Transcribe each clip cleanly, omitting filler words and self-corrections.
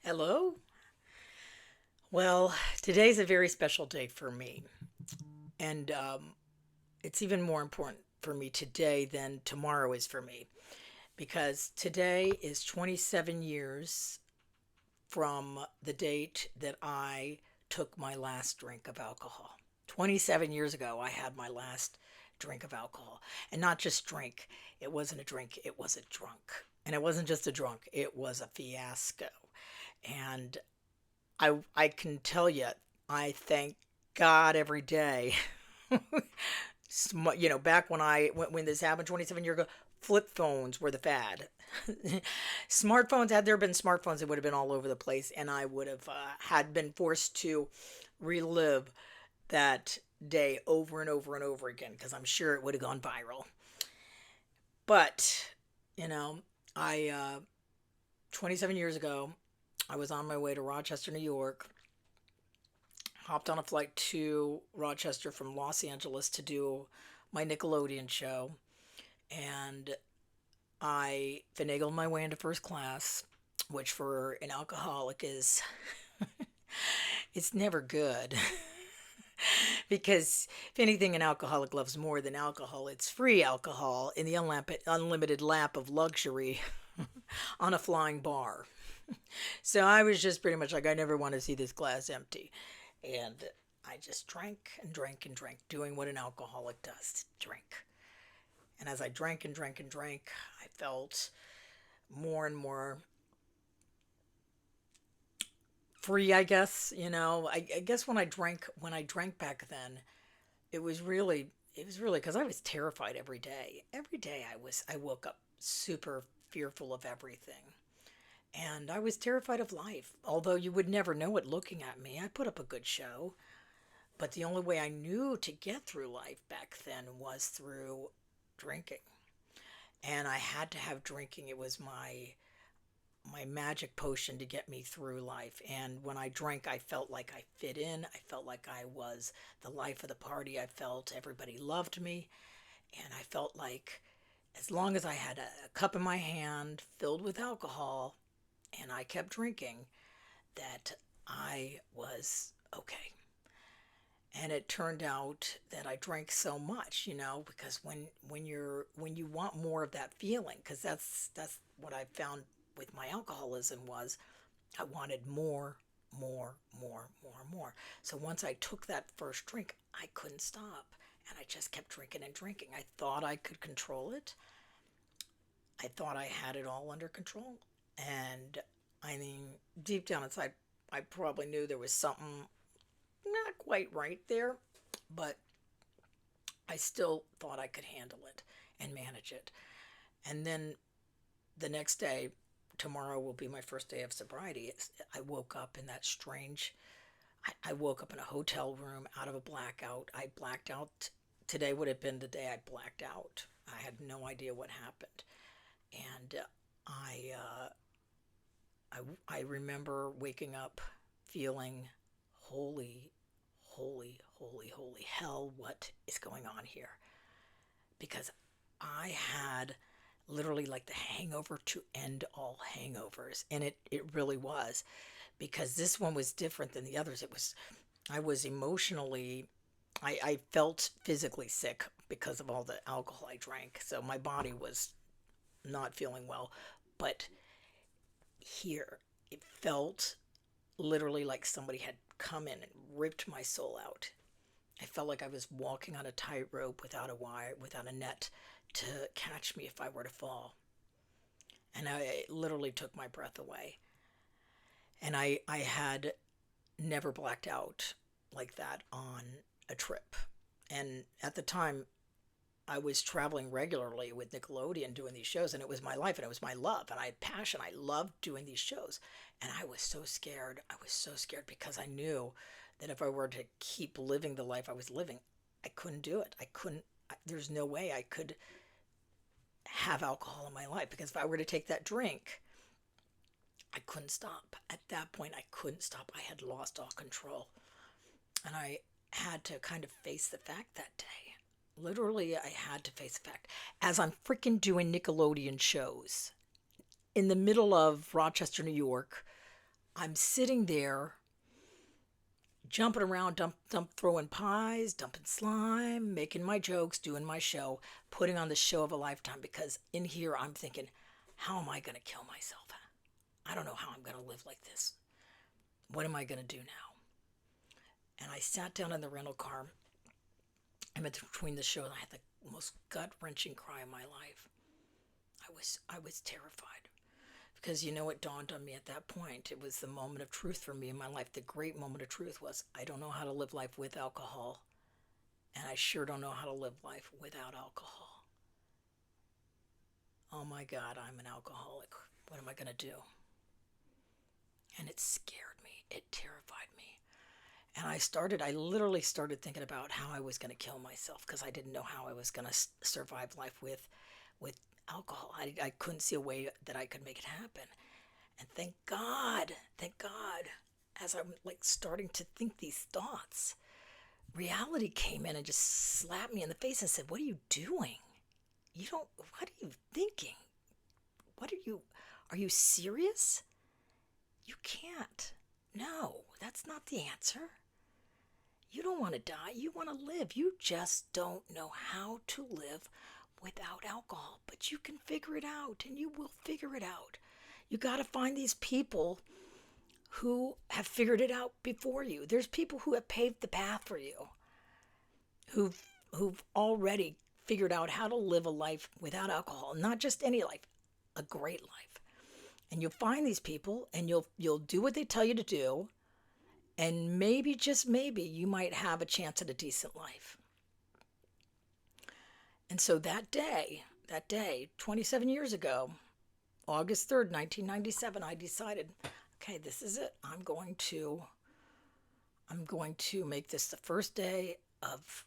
Hello? Well, today's a very special day for me. And it's even more important for me today than tomorrow is for me. Because today is 27 years from the date that I took my last drink of alcohol. 27 years ago, I had my last drink of alcohol. And not just drink, it wasn't a drink, it was a drunk. And it wasn't just a drunk, it was a fiasco. And I can tell you, I thank God every day. Back when this happened 27 years ago, flip phones were the fad. Smartphones, had there been smartphones, it would have been all over the place, and I would have had been forced to relive that day over and over and over again because I'm sure it would have gone viral. But you know, I 27 years ago, I was on my way to Rochester, New York, hopped on a flight to Rochester from Los Angeles to do my Nickelodeon show, and I finagled my way into first class, which for an alcoholic is it's never good. Because if anything an alcoholic loves more than alcohol, it's free alcohol in the unlimited lap of luxury on a flying bar. So I was just pretty much like, I never want to see this glass empty. And I just drank and drank and drank, doing what an alcoholic does, drink. And as I drank and drank and drank, I felt more and more free, I guess. I guess when I drank back then, it was really because I was terrified every day. Every day I woke up super fearful of everything. And I was terrified of life. Although you would never know it looking at me. I put up a good show. But the only way I knew to get through life back then was through drinking. And I had to have drinking. It was my magic potion to get me through life. And when I drank, I felt like I fit in. I felt like I was the life of the party. I felt everybody loved me. And I felt like as long as I had a cup in my hand filled with alcohol and I kept drinking, that I was okay. And it turned out that I drank so much, because when you want more of that feeling, because that's what I found with my alcoholism was I wanted more, more, more, more, more. So once I took that first drink, I couldn't stop, and I just kept drinking and drinking. I thought I could control it. I thought I had it all under control, and I mean, deep down inside, I probably knew there was something not quite right there, but I still thought I could handle it and manage it. And then the next day, tomorrow will be my first day of sobriety. I woke up in that strange, I woke up in a hotel room out of a blackout. I blacked out. Today would have been the day I blacked out. I had no idea what happened. And I, uh, I remember waking up feeling holy, holy, holy, holy hell, what is going on here? Because I had literally like the hangover to end all hangovers. And it really was, because this one was different than the others. I was emotionally, I felt physically sick because of all the alcohol I drank. So my body was not feeling well. But here, it felt literally like somebody had come in and ripped my soul out. I felt like I was walking on a tightrope without a wire, without a net to catch me if I were to fall. And it literally took my breath away. And I had never blacked out like that on a trip. And at the time, I was traveling regularly with Nickelodeon doing these shows, and it was my life and it was my love. And I had passion. I loved doing these shows. And I was so scared. I was so scared because I knew that if I were to keep living the life I was living, I couldn't do it. I couldn't, there's no way I could have alcohol in my life, because if I were to take that drink, I couldn't stop. At that point, I couldn't stop. I had lost all control. And I had to kind of face the fact that day. Literally, I had to face the fact. As I'm freaking doing Nickelodeon shows in the middle of Rochester, New York, I'm sitting there jumping around, throwing pies, dumping slime, making my jokes, doing my show, putting on the show of a lifetime because in here I'm thinking, how am I going to kill myself? I don't know how I'm going to live like this. What am I going to do now? And I sat down in the rental car. And between the show, I had the most gut-wrenching cry of my life. I was terrified because you know what dawned on me at that point? It was the moment of truth for me in my life. The great moment of truth was I don't know how to live life with alcohol, and I sure don't know how to live life without alcohol. Oh my God, I'm an alcoholic. What am I going to do? And it scared me. It terrified me. And I literally started thinking about how I was going to kill myself because I didn't know how I was going to survive life with alcohol. I couldn't see a way that I could make it happen. And thank God, as I'm like starting to think these thoughts, reality came in and just slapped me in the face and said, "What are you doing? What are you thinking? Are you serious? You can't. No, that's not the answer. You don't want to die. You want to live. You just don't know how to live without alcohol. But you can figure it out, and you will figure it out. You got to find these people who have figured it out before you. There's people who have paved the path for you, who've already figured out how to live a life without alcohol, not just any life, a great life. And you'll find these people, and you'll do what they tell you to do, and maybe, just maybe, you might have a chance at a decent life. And so that day, 27 years ago, August 3rd, 1997, I decided, okay, this is it. I'm going to make this the first day of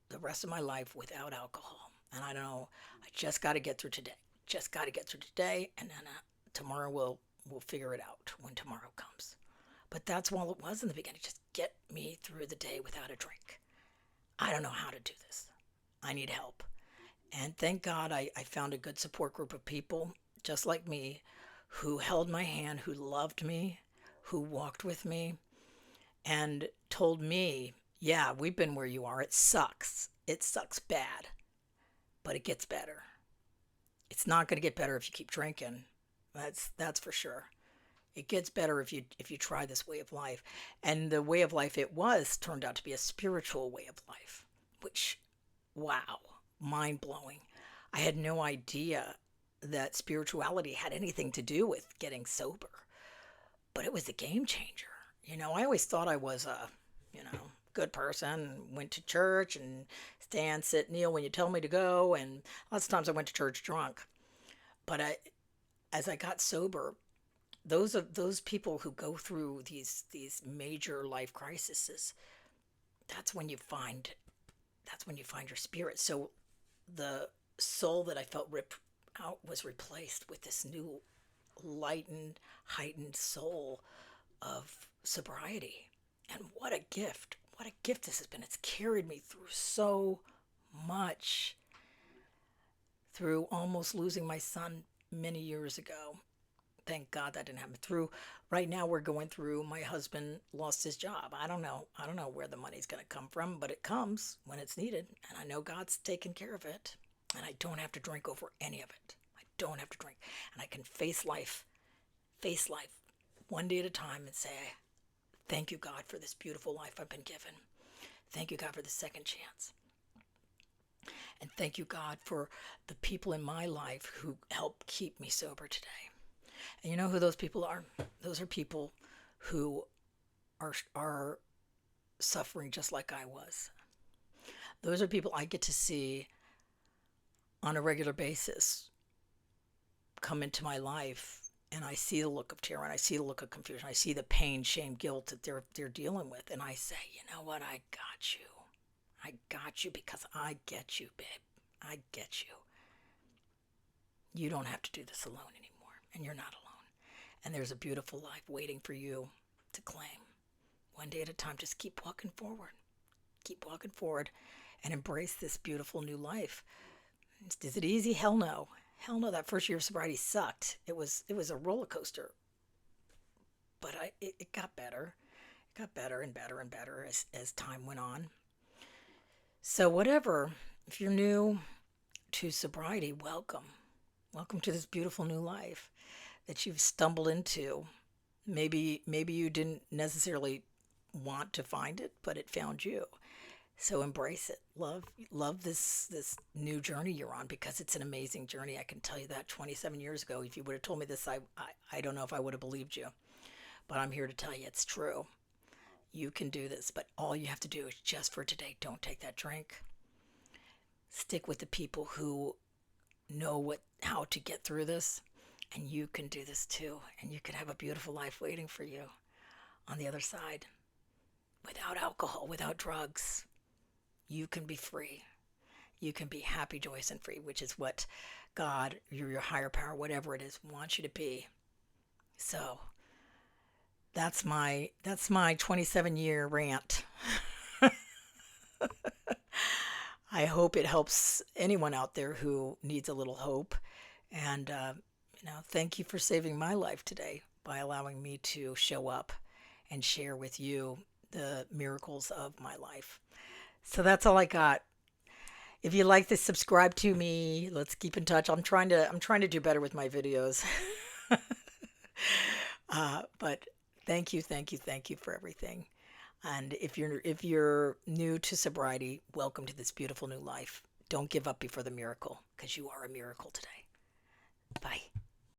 the rest of my life without alcohol. And I don't know, I just got to get through today. Just got to get through today, and then tomorrow we'll figure it out when tomorrow comes. But that's all it was in the beginning. Just get me through the day without a drink. I don't know how to do this. I need help. And thank God I found a good support group of people just like me who held my hand, who loved me, who walked with me, and told me, yeah, we've been where you are. It sucks. It sucks bad, but it gets better. It's not going to get better if you keep drinking. That's for sure. It gets better if you try this way of life. And the way of life it was turned out to be a spiritual way of life, which, wow, mind blowing. I had no idea that spirituality had anything to do with getting sober, but it was a game changer. I always thought I was a, good person, went to church and stand, sit, kneel when you tell me to go. And lots of times I went to church drunk. But as I got sober, those people who go through these major life crises, that's when you find your spirit. So the soul that I felt ripped out was replaced with this new lightened, heightened soul of sobriety. And what a gift. What a gift this has been. It's carried me through so much, through almost losing my son many years ago. Thank God that didn't happen. Through right now we're going through, my husband lost his job. I don't know where the money's going to come from, but it comes when it's needed, and I know God's taking care of it, and I don't have to drink over any of it. I don't have to drink, and I can face life one day at a time and say, thank you, God, for this beautiful life I've been given. Thank you, God, for the second chance. And thank you, God, for the people in my life who help keep me sober today. And you know who those people are? Those are people who are suffering just like I was. Those are people I get to see on a regular basis come into my life, and I see the look of terror, and I see the look of confusion. I see the pain, shame, guilt that they're dealing with, and I say, you know what? I got you. I got you because I get you, babe. I get you. You don't have to do this alone anymore, and you're not alone. And there's a beautiful life waiting for you to claim. One day at a time, just keep walking forward. Keep walking forward and embrace this beautiful new life. Is it easy? Hell no. Hell no, that first year of sobriety sucked. It was a roller coaster. but it got better. It got better and better and better as time went on. So, whatever, if you're new to sobriety, welcome. Welcome to this beautiful new life that you've stumbled into. Maybe you didn't necessarily want to find it, but it found you. So embrace it. Love this new journey you're on, because it's an amazing journey. I can tell you that 27 years ago, if you would have told me this, I don't know if I would have believed you. But I'm here to tell you it's true. You can do this, but all you have to do is, just for today, don't take that drink. Stick with the people who know how to get through this, and you can do this too, and you can have a beautiful life waiting for you on the other side. Without alcohol, without drugs, you can be free. You can be happy, joyous, and free, which is what God, your higher power, whatever it is, wants you to be. So that's my 27-year rant. I hope it helps anyone out there who needs a little hope. And thank you for saving my life today by allowing me to show up and share with you the miracles of my life. So that's all I got. If you like this, subscribe to me. Let's keep in touch. I'm trying to do better with my videos. But thank you for everything. And if you're new to sobriety, welcome to this beautiful new life. Don't give up before the miracle, because you are a miracle today. Bye.